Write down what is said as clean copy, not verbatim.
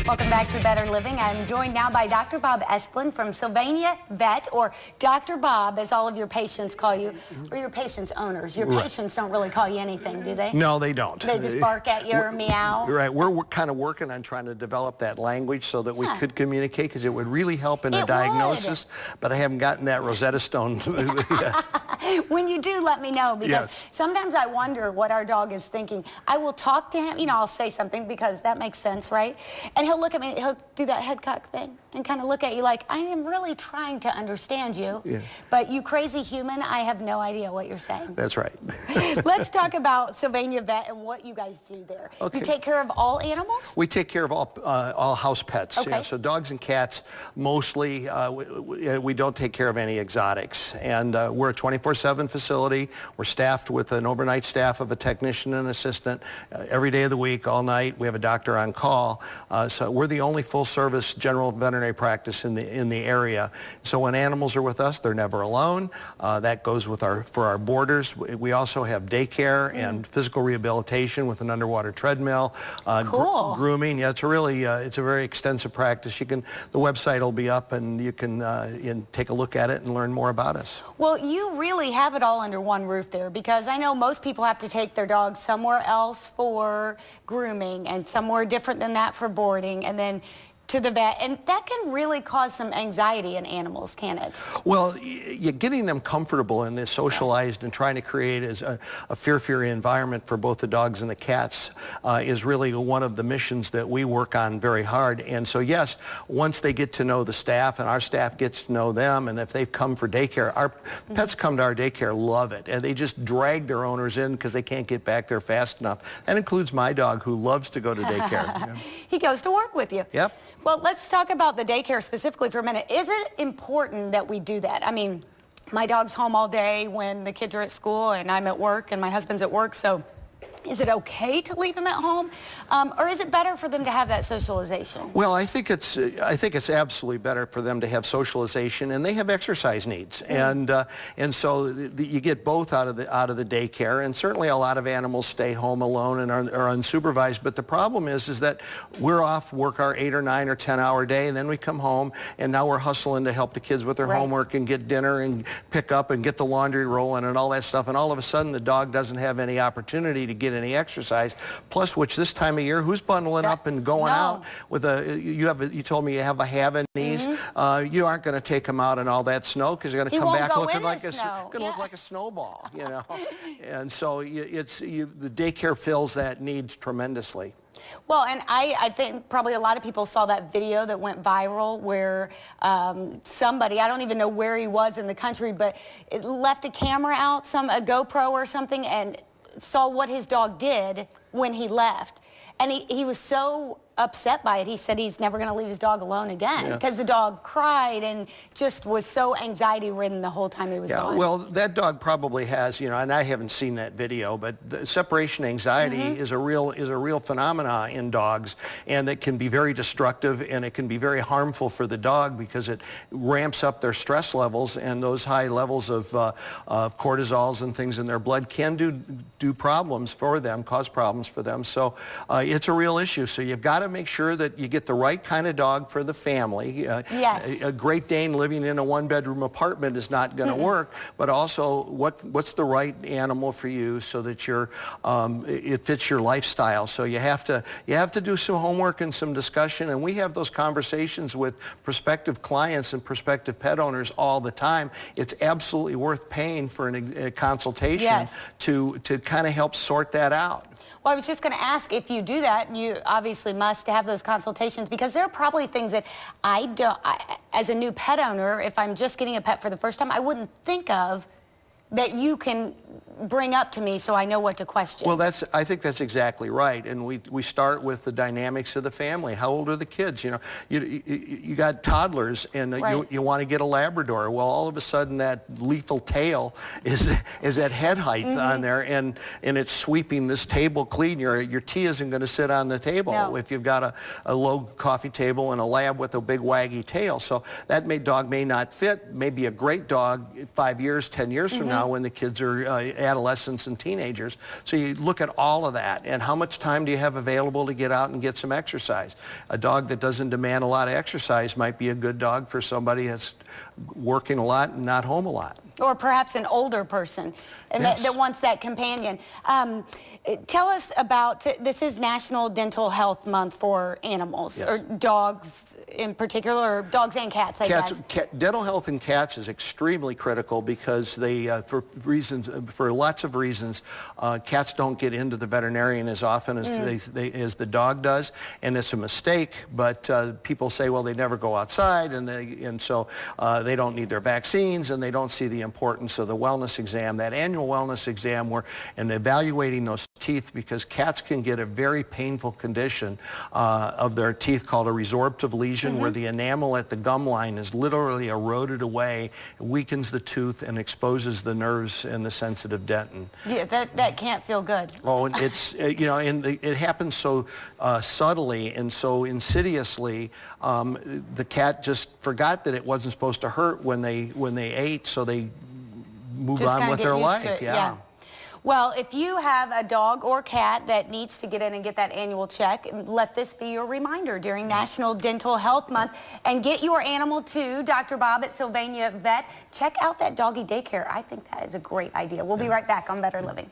Welcome back to Better Living. I'm joined now by Dr. Bob Esplin from Sylvania Vet, or Dr. Bob, as all of your patients call you, or your patients' owners. Your patients don't really call you anything, do they? No, they don't. They just bark at you or meow? Right. We're kind of working on trying to develop that language so that we could communicate, because it would really help in a diagnosis, but I haven't gotten that Rosetta Stone yet. When you do, let me know, because sometimes I wonder what our dog is thinking. I will talk to him, you know, I'll say something because that makes sense, right? And he'll look at me, he'll do that head cock thing and kind of look at you like, I am really trying to understand you, but you crazy human, I have no idea what you're saying. That's right. Let's talk about Sylvania Vet and what you guys do there. You take care of all animals? We take care of all house pets. Okay. So dogs and cats mostly. We don't take care of any exotics. And we're a 24/7 facility. We're staffed with an overnight staff of a technician and assistant every day of the week, all night. We have a doctor on call. So we're the only full-service general veterinary practice in the area. So when animals are with us, they're never alone. That goes with for our boarders. We also have daycare and physical rehabilitation with an underwater treadmill. Cool. Grooming. Yeah, it's a very extensive practice. The website will be up, and you can take a look at it and learn more about us. Well, you really have it all under one roof there, because I know most people have to take their dogs somewhere else for grooming and somewhere different than that for boarding, and then to the vet, and that can really cause some anxiety in animals, can it? Well, you're getting them comfortable in this socialized and trying to create a fear-free environment for both the dogs and the cats is really one of the missions that we work on very hard. And so yes, once they get to know the staff and our staff gets to know them, and if they've come for daycare, our pets come to our daycare, love it, and they just drag their owners in because they can't get back there fast enough. That includes my dog, who loves to go to daycare. He goes to work with you. Yep. Well, let's talk about the daycare specifically for a minute. Is it important that we do that? I mean, my dog's home all day when the kids are at school and I'm at work and my husband's at work, so is it okay to leave them at home, or is it better for them to have that socialization? Well, I think it's absolutely better for them to have socialization, and they have exercise needs, and so you get both out of the daycare, and certainly a lot of animals stay home alone and are unsupervised. But the problem is that we're off work our 8 or 9 or 10-hour day, and then we come home, and now we're hustling to help the kids with their homework and get dinner and pick up and get the laundry rolling and all that stuff, and all of a sudden the dog doesn't have any opportunity to get any exercise. Plus, which this time of year, who's bundling up and going out with you told me you have a have-a-knees. You aren't going to take him out in all that snow, because you're going to come back looking like look like a snowball, you know. And so the daycare fills that need tremendously. Well, and I think probably a lot of people saw that video that went viral where somebody, I don't even know where he was in the country, but it left a camera out, a GoPro or something, and saw what his dog did when he left. And he was so upset by it. He said he's never going to leave his dog alone again, because the dog cried and just was so anxiety-ridden the whole time he was gone. Well, that dog probably has, you know, and I haven't seen that video, but the separation anxiety is a real phenomena in dogs, and it can be very destructive, and it can be very harmful for the dog, because it ramps up their stress levels, and those high levels of cortisols and things in their blood can do problems for them, cause problems for them. So it's a real issue. So you've got to make sure that you get the right kind of dog for the family. A Great Dane living in a one-bedroom apartment is not going to work, but also what's the right animal for you so that it fits your lifestyle. So you have to do some homework and some discussion, and we have those conversations with prospective clients and prospective pet owners all the time. It's absolutely worth paying for a consultation to kind of help sort that out. Well, I was just going to ask, if you do that, you obviously must have those consultations, because there are probably things that as a new pet owner, if I'm just getting a pet for the first time, I wouldn't think of that you can bring up to me so I know what to question. Well, I think that's exactly right, and we start with the dynamics of the family. How old are the kids? You know, you got toddlers, and you want to get a Labrador. Well, all of a sudden that lethal tail is at head height on there, and it's sweeping this table clean. Your tea isn't going to sit on the table if you've got a low coffee table and a lab with a big waggy tail. So that dog may not fit. May be a great dog 5 years, 10 years from now. now when the kids are adolescents and teenagers. So you look at all of that, and how much time do you have available to get out and get some exercise? A dog that doesn't demand a lot of exercise might be a good dog for somebody that's working a lot and not home a lot. Or perhaps an older person and Yes. that wants that companion. Tell us about, this is National Dental Health Month for animals, Yes. or dogs in particular, or dogs and cats, I guess. Dental health in cats is extremely critical because they, for lots of reasons, cats don't get into the veterinarian as often as as the dog does, and it's a mistake. But people say, well, they never go outside, and so they don't need their vaccines, and they don't see the importance of the wellness exam, that annual wellness exam, and evaluating those teeth, because cats can get a very painful condition of their teeth called a resorptive lesion, where the enamel at the gum line is literally eroded away, weakens the tooth, and exposes the nerves and the sensitive dentin. Yeah, that can't feel good. Oh, and it's, and it happens so subtly and so insidiously. The cat just forgot that it wasn't supposed to hurt when they ate, so they move Just on kinda with get their used life. to it, Yeah. Well, if you have a dog or cat that needs to get in and get that annual check, let this be your reminder during National Dental Health Month, and get your animal to Dr. Bob at Sylvania Vet. Check out that doggy daycare. I think that is a great idea. We'll be right back on Better Living.